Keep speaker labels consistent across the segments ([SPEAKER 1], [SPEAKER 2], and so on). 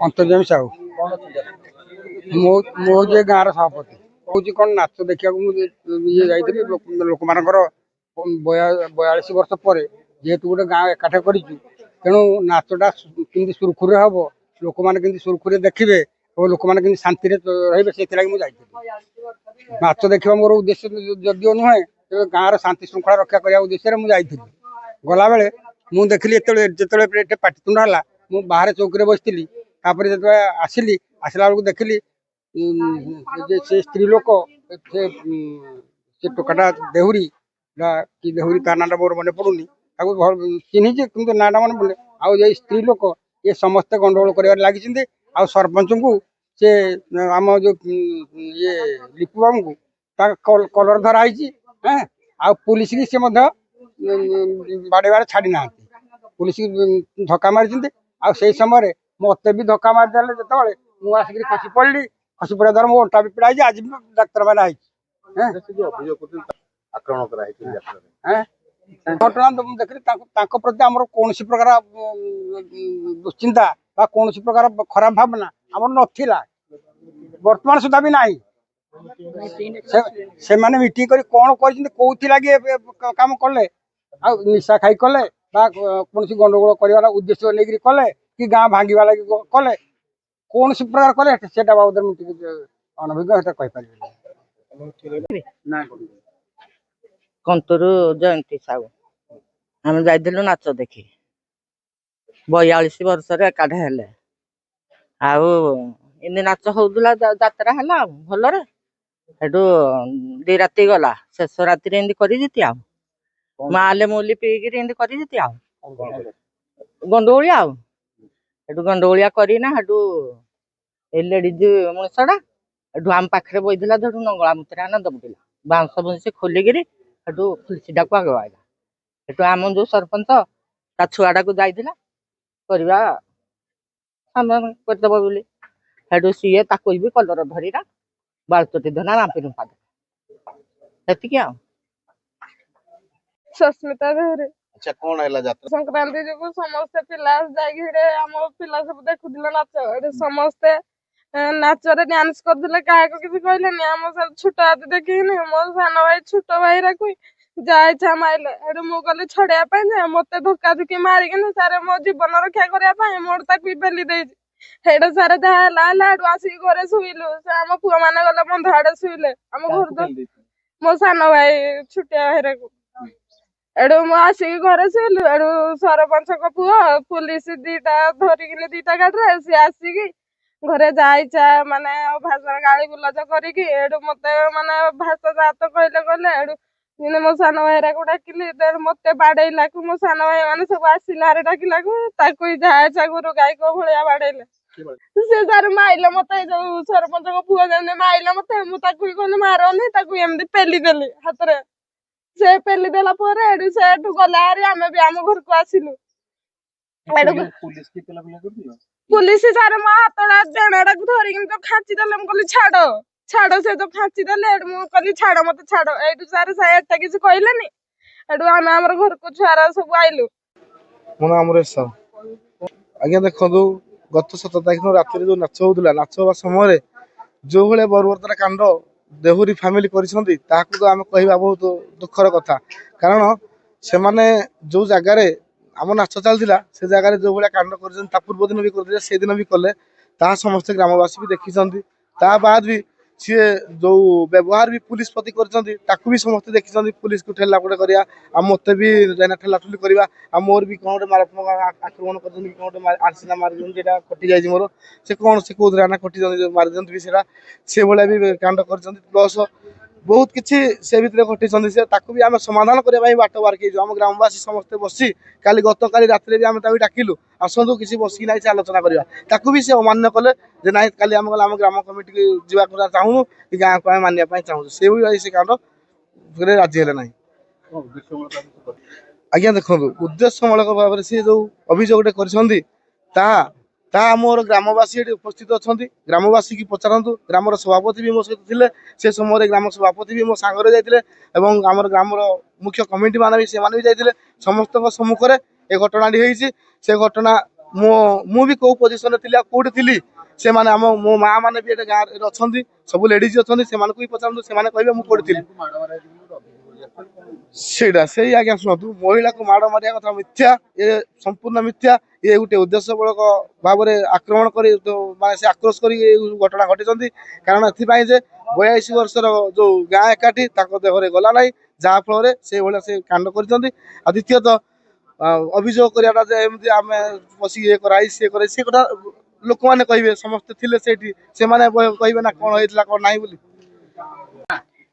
[SPEAKER 1] अंतर्जमी साहू मो जे गाँव सभापति कौन कौन नाच देखा ये जाइए लोक मान 42 वर्ष पर जेहेतु गोटे गाँव एकाठ कर तेणु नाचटा कि सुरखुरी हम लोक मैंने सुरखुरी देखिए और लोक मैंने शांति रे से मुझे नाच देखा मोर उद्देश्य जदिव नुहे गाँव शांति श्रृंखला रक्षा करने उद्देश्य मुझे गला बेले मुझे देखिली जो पाटितुंड है मुझे बाहर चौकी बसती जो आसली आसला बेलू देखिली से स्त्री लोक से टोकाटा देहुरी कि देहुरी ता ना मोर मन पड़ूनी चिन्ह कि ना मन पड़े आउ स्त्री लोक ये समस्ते गंडगोल कर लगी आ सरपंच को से आम जो ये लिपु बाबू को कलर धराई आ पुलिस की सी बाड़े छाड़ी ना पुलिस धक्का मारी आई समय मत भी धक्का मारिदे जो मुझे आसिक खसी पड़ी खसी पड़ा द्वारा मो अंटा भी पिड़ा आज भी डाक्तर मैंने घटना देखिए प्रति आम कौन प्रकार दुश्चिंता कौन प्रकार खराब भावना आम नाला बर्तमान सुधा भी ना से माने मीटिंग कर कौन कर काम कले आ निशा खाई कले कौन गंडगोल कर उद्देश्य लेकिन कले कि गाँ भांगा लगे कले कौन प्रकार कले से बाबद अनभिज्ञ कहीपर
[SPEAKER 2] कंतुर जयंती साहू आम जाइलु नाच देखी 42 वर्ष एकाठ हेले आउ नाच होउला जात्रा है भलरे हेटू 2 राति गला शेष राति कर माले मूली पीक कर गंडोलिया हेटू गंडोलिया करना हेटू लेडीज मनुष्यटा हेटू आम पाखे बहीला धरू नंगला मुतरा ना दबुला बाउंश बुंश खोलिकी हेटू खुलसीटा को आगे आइला हेटू आम जो सरपंच ता छुआटा को जाइला करवा सामान करदेव बोली हेटू सीए ताकू भी कलर धरीला बालचटी धना रांपी रुंपा देती आ
[SPEAKER 3] सस्मिता देहरे
[SPEAKER 4] अच्छा कौन है यात्रा
[SPEAKER 3] संक्रांति जो समस्ते पिला जाइए आम पिला सब देखुले नाच समस्ते नाच डांस करते क्या किसी कहले आम छोट हाथी देखी मो सान भाई छोट भाई रखी जा इच्छा माइले मुझे कहली छड़ाई मत धक्का धुकी मारिकी सारे मो जीवन रक्षा करने मोर तक पेली देट सारे जहाँ आसिक घरे शुइलु आम पुआ मैंने गले बंध आड़े शुइले आम घर मो सान भाई छुटिया भाई को एडू आसिक घरे शुइलु एडू सरपंच पुआ पुलिस 2टा धरिकी 2टा गाड़ी सी आसिकी घरे जाइचा माने भाषा गाड़ी गुलाज करिकी एडू मत माने भाषा जात कहले कहले एडू मो सान भाई को डाकिली मत बाड़ेला को मो सान भाई मैंने सब आसिला डाकिला को जाइचा गुरु गाई को भाया बाड़ेले से सार माइले मत जो सरपंच पुआ जाने माइले मत मुझे कहली मारनी एमती पेली देली हाथ में से पेली देला से गला आम भी आम घर को आसिलु पुलिस सारे मो हाथटा डेणा को धरिकी तो खाची देले कहली छाड़ छाड़ से तो खाची देले कहली छाड़ मत छाड़ एटू सारे एटा किसी कहलेनी एटू आम आम घर को छुआरा सब आइलु
[SPEAKER 4] मन अमरेश साहू आज्ञा देखो गत 17 तारीख रात जो नाच होता नाच हवा समय जो भाई बर्बरतार कांड देहुरी फैमिली करिसेंती ताकू तो आम कहवा बहुत दुखर कथा कारण से माने जो जगार आम नाच चलता से जगार जो भाई कांड कर पूर्व दिन भी करते से दिन भी कले समस्त ग्रामवासी भी देखी बाद भी सी जो व्यवहार भी पुलिस प्रति कर भी समस्ते देखी पुलिस को ठेला गोटे करा मत भी ठेला ठुली करवा मोर भी कौन मारात्मक आक्रमण कर मारी कटि जाए मोर से कौन से कौन आना कटि मारी भी से भाया भी कांड कर प्लस बहुत किसी से भितर घटी से भी आम समाधान करने बाट बार्क आम ग्रामवासी समस्ते बसी काली गत काली रात भी आम डाकिलु आसतु किसी बसिक ना आलोचना करवा भी से अमान्य कले ना काली आम आम ग्राम कमिटी की जावाक चाहूँ कि गाँव को आम मानने चाहूँ से भी से कांड राजी है ना आज्ञा देखो उद्देश्यमूलक भाव से जो अभियोग कर मोर ग्रामवासी उपस्थित अच्छा ग्रामवासी की पचारतु ग्राम सभापति भी मो सहित थे से समय ग्राम सभापति भी मो सांगे जाते आम ग्राम मुख्य कमिटी मान भी से जाते समस्त सम्मुखें ए घटना से घटना ମୁଁ ବି କୋଉ ପୋଜିସନରେ ଥିଲି ଆଉ କୋଉଠି ଥିଲି ସେମାନେ ମୋ ମା ମାନେ ବି ଏଠି ଗାଁରେ ଅଛନ୍ତି, ସବୁ ଲେଡିଜ ଅଛନ୍ତି, ସେମାନଙ୍କୁ ବି ପଚାରନ୍ତୁ, ସେମାନେ କହିବେ ମୁଁ କୋଉଠି ଥିଲି। ସେଇ ଆଜ୍ଞା ଶୁଣନ୍ତୁ, ମହିଳାକୁ ମାଡ଼ ମାରିବା କଥା ମିଥ୍ୟା, ଏ ସମ୍ପୂର୍ଣ୍ଣ ମିଥ୍ୟା। ଇଏ ଗୋଟେ ଉଦ୍ଦେଶ୍ୟମୂଳକ ଭାବରେ ଆକ୍ରମଣ କରି ମାନେ ସେ ଆକ୍ରୋଶ କରି ଏ ଘଟଣା ଘଟିଛନ୍ତି। କାରଣ ଏଥିପାଇଁ ଯେ 42 ବର୍ଷର ଯୋଉ ଗାଁ ଏକାଠି ତାଙ୍କ ଦେହରେ ଗଲା ନାହିଁ, ଯାହା ଫଳରେ ସେଇଭଳିଆ ସେ କାଣ୍ଡ କରିଛନ୍ତି। ଆଉ ଦ୍ୱିତୀୟତଃ ଅଭିଯୋଗ କରିବାଟା ଯେ ଏମିତି ଆମେ ବସିକି ଇଏ କରାଇ ସିଏ କରାଇ, ସେ କଥା ଲୋକମାନେ କହିବେ, ସମସ୍ତେ ଥିଲେ ସେଇଠି, ସେମାନେ କହିବେ ନା କଣ ହେଇଥିଲା କଣ ନାହିଁ ବୋଲି।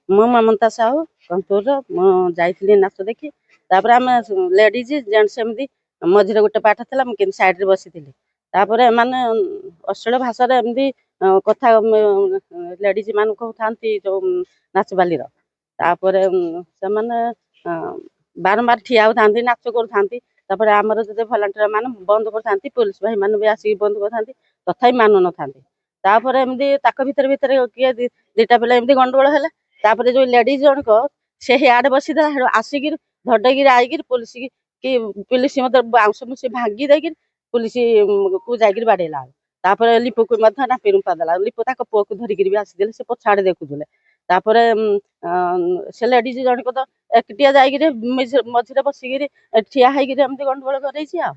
[SPEAKER 5] ମୁଁ ମମତା ସାହୁ କନ୍ତୁରର। ମୁଁ ଯାଇଥିଲି ନାଚ ଦେଖି, ତାପରେ ଆମେ ଲେଡିଜ ଜେଣ୍ଟସ ଏମିତି ମଝିରେ ଗୋଟେ ପାଠ ଥିଲା, ମୁଁ କେମିତି ସାଇଡରେ ବସିଥିଲି। ତାପରେ ଏମାନେ ଅଶ୍ଳୀଳ ଭାଷାରେ ଏମିତି କଥା ଲେଡିଜ ମାନଙ୍କୁ କହୁଥାନ୍ତି ଯୋଉ ନାଚବାଲିର। ତାପରେ ସେମାନେ ବାରମ୍ବାର ଠିଆ ହଉଥାନ୍ତି, ନାଚ କରୁଥାନ୍ତି। ତାପରେ ଆମର ଯଦି ଭଲାଣ୍ଟିୟର ମାନେ ବନ୍ଦ କରିଥାନ୍ତି, ପୋଲିସ ଭାଇ ମାନେ ବି ଆସିକି ବନ୍ଦ କରିଥାନ୍ତି, ତଥାପି ମାନୁ ନଥାନ୍ତି। ତାପରେ ଏମିତି ତାଙ୍କ ଭିତରେ କିଏ ଦିଟା ପିଲା ଏମିତି ଗଣ୍ଡଗୋଳ ହେଲା। ତାପରେ ଯୋଉ ଲେଡିଜ ଜଣକ ସେ ହିଆଡେ ବସିଥିଲା, ଆସିକିରି ଧଡେଇକିରି ଆଇକିରି ପୁଲିସ ମତେ ବାଉଁଶ ଭାଙ୍ଗି ଦେଇକିରି ପୁଲିସ କୁ ଯାଇକିରି ବାଡେଇଲା। ତାପରେ ଲିପୁକୁ ମଧ୍ୟ ନାପି ରୁପା ଦେଲା। ଲିପୁ ତାଙ୍କ ପୁଅକୁ ଧରିକିରି ବି ଆସିଥିଲେ, ସେ ପଛଆଡେ ଦେଖୁଥିଲେ। ତାପରେ ସେ ଲେଡିଜ ଜଣକ ତ ଏକୁଟିଆ ଯାଇକିରି ମଝିରେ ବସିକିରି ଠିଆ ହେଇକିରି ଏମିତି ଗଣ୍ଡଗୋଳ କରେଇଛି ଆଉ।